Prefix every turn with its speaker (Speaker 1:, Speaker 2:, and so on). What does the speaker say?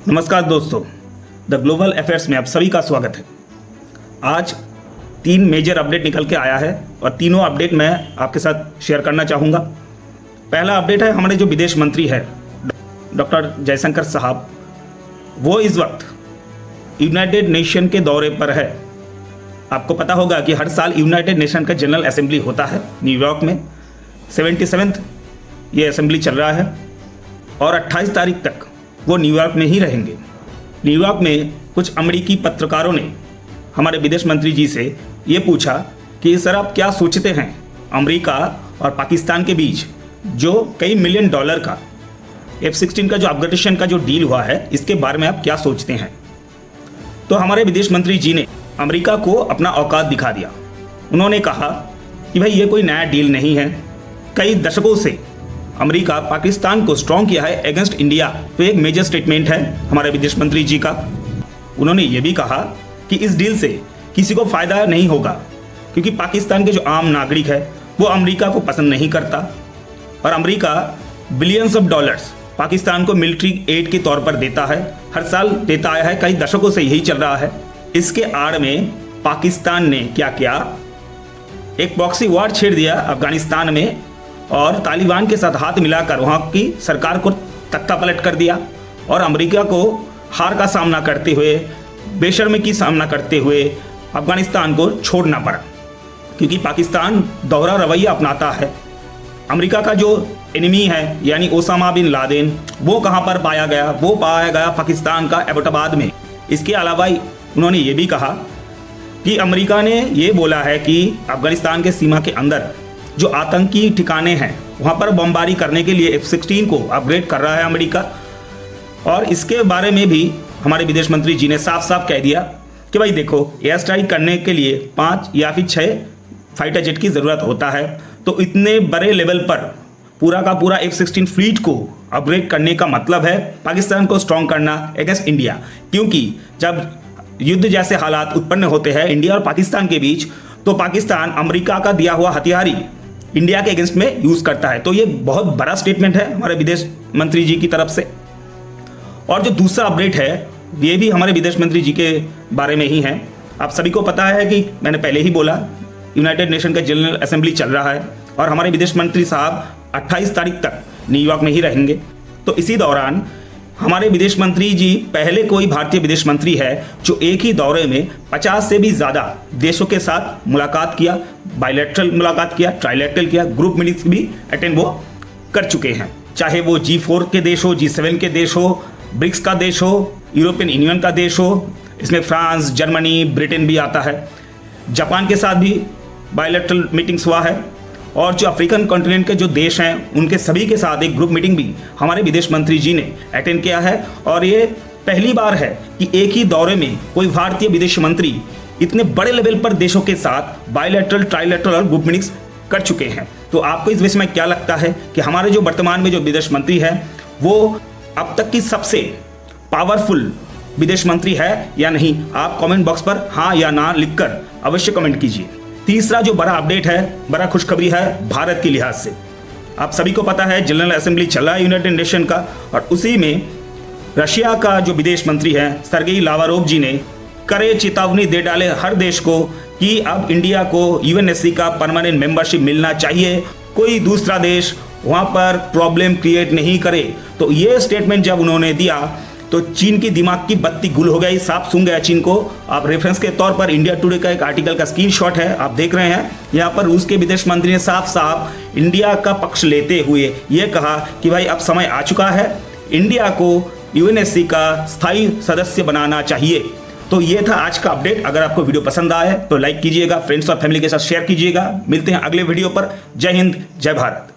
Speaker 1: नमस्कार दोस्तों, the global affairs में आप सभी का स्वागत है। आज 3 मेजर अपडेट निकल के आया है और तीनों अपडेट मैं आपके साथ शेयर करना चाहूँगा। पहला अपडेट है, हमारे जो विदेश मंत्री है डॉक्टर जयशंकर साहब, वो इस वक्त यूनाइटेड नेशन के दौरे पर है। आपको पता होगा कि हर साल यूनाइटेड नेशन का जनरल असेंबली होता है न्यूयॉर्क में। 77th ये असेंबली चल रहा है और 28 तारीख तक वो न्यूयॉर्क में ही रहेंगे। न्यूयॉर्क में कुछ अमेरिकी पत्रकारों ने हमारे विदेश मंत्री जी से ये पूछा कि सर आप क्या सोचते हैं, अमेरिका और पाकिस्तान के बीच जो कई मिलियन डॉलर का F-16 का जो अपग्रेडेशन का जो डील हुआ है, इसके बारे में आप क्या सोचते हैं। तो हमारे विदेश मंत्री जी ने अमेरिका को अपना औकात दिखा दिया। उन्होंने कहा कि भाई ये कोई नया डील नहीं है, कई दशकों से अमेरिका पाकिस्तान को स्ट्रॉन्ग किया है अगेंस्ट इंडिया। तो एक मेजर स्टेटमेंट है हमारे विदेश मंत्री जी का। उन्होंने ये भी कहा कि इस डील से किसी को फ़ायदा नहीं होगा, क्योंकि पाकिस्तान के जो आम नागरिक है वो अमेरिका को पसंद नहीं करता और America billions of dollars Pakistan को मिलिट्री एड के तौर पर देता है, हर साल देता आया है, कई दशकों से यही चल रहा है। इसके आड़ में पाकिस्तान ने क्या किया, एक प्रॉक्सी वॉर छेड़ दिया अफगानिस्तान में और तालिबान के साथ हाथ मिलाकर वहाँ की सरकार को तख्ता पलट कर दिया और अमेरिका को हार का सामना करते हुए, बेशर्मी की सामना करते हुए अफगानिस्तान को छोड़ना पड़ा, क्योंकि पाकिस्तान दोहरा रवैया अपनाता है। अमेरिका का जो एनिमी है यानी ओसामा बिन लादेन, वो कहाँ पर पाया गया, वो पाया गया पाकिस्तान का एबटाबाद में। इसके अलावा उन्होंने ये भी कहा कि अमेरिका ने ये बोला है कि अफगानिस्तान के सीमा के अंदर जो आतंकी ठिकाने हैं वहाँ पर बमबारी करने के लिए F-16 को अपग्रेड कर रहा है अमेरिका। और इसके बारे में भी हमारे विदेश मंत्री जी ने साफ साफ कह दिया कि भाई देखो, एयर स्ट्राइक करने के लिए 5 या फिर 6 फाइटर जेट की ज़रूरत होता है, तो इतने बड़े लेवल पर पूरा का पूरा F-16 फ्लीट को अपग्रेड करने का मतलब है पाकिस्तान को स्ट्रॉन्ग करना अगेंस्ट इंडिया। क्योंकि जब युद्ध जैसे हालात उत्पन्न होते हैं इंडिया और पाकिस्तान के बीच, तो पाकिस्तान अमेरिका का दिया हुआ हथियार ही इंडिया के अगेंस्ट में यूज़ करता है। तो ये बहुत बड़ा स्टेटमेंट है हमारे विदेश मंत्री जी की तरफ से। और जो दूसरा अपडेट है ये भी हमारे विदेश मंत्री जी के बारे में ही है। आप सभी को पता है कि मैंने पहले ही बोला, यूनाइटेड नेशन का जनरल असेंबली चल रहा है और हमारे विदेश मंत्री साहब 28 तारीख तक न्यूयॉर्क में ही रहेंगे। तो इसी दौरान हमारे विदेश मंत्री जी पहले कोई भारतीय विदेश मंत्री है जो एक ही दौरे में 50 से भी ज़्यादा देशों के साथ मुलाकात किया, बायलैटरल मुलाकात किया, ट्राइलैटरल किया, ग्रुप मीटिंग्स भी अटेंड वो कर चुके हैं। चाहे वो G4 के देश हो, G7 के देश हो, ब्रिक्स का देश हो, यूरोपियन यूनियन का देश हो, इसमें फ्रांस, जर्मनी, ब्रिटेन भी आता है। जापान के साथ भी बायलैटरल मीटिंग्स हुआ है और जो अफ्रीकन कॉन्टिनेंट के जो देश हैं उनके सभी के साथ एक ग्रुप मीटिंग भी हमारे विदेश मंत्री जी ने अटेंड किया है। और ये पहली बार है कि एक ही दौरे में कोई भारतीय विदेश मंत्री इतने बड़े लेवल पर देशों के साथ बायलैटरल, ट्राइलैटरल और ग्रुप मीटिंग्स कर चुके हैं। तो आपको इस विषय में क्या लगता है कि हमारे जो वर्तमान में जो विदेश मंत्री है वो अब तक की सबसे पावरफुल विदेश मंत्री है या नहीं? आप कमेंट बॉक्स पर हाँ या ना लिखकर अवश्य कमेंट कीजिए। तीसरा जो बड़ा अपडेट है, बड़ा खुशखबरी है भारत के लिहाज से। आप सभी को पता है जनरल असेंबली चल रहा है यूनाइटेड नेशन का और उसी में रशिया का जो विदेश मंत्री है सर्गेई लावारोव जी ने करे चेतावनी दे डाले हर देश को कि अब इंडिया को UNSC का परमानेंट मेंबरशिप मिलना चाहिए, कोई दूसरा देश वहाँ पर प्रॉब्लम क्रिएट नहीं करे। तो ये स्टेटमेंट जब उन्होंने दिया तो चीन की दिमाग की बत्ती गुल हो गई, साफ सूंघ गया चीन को। आप रेफरेंस के तौर पर इंडिया टुडे का एक आर्टिकल का स्क्रीनशॉट है, आप देख रहे हैं। यहाँ पर रूस के विदेश मंत्री ने साफ साफ इंडिया का पक्ष लेते हुए ये कहा कि भाई अब समय आ चुका है, इंडिया को UNSC का स्थायी सदस्य बनाना चाहिए। तो ये था आज का अपडेट। अगर आपको वीडियो पसंद आए तो लाइक कीजिएगा, फ्रेंड्स और फैमिली के साथ शेयर कीजिएगा। मिलते हैं अगले वीडियो पर। जय हिंद, जय भारत।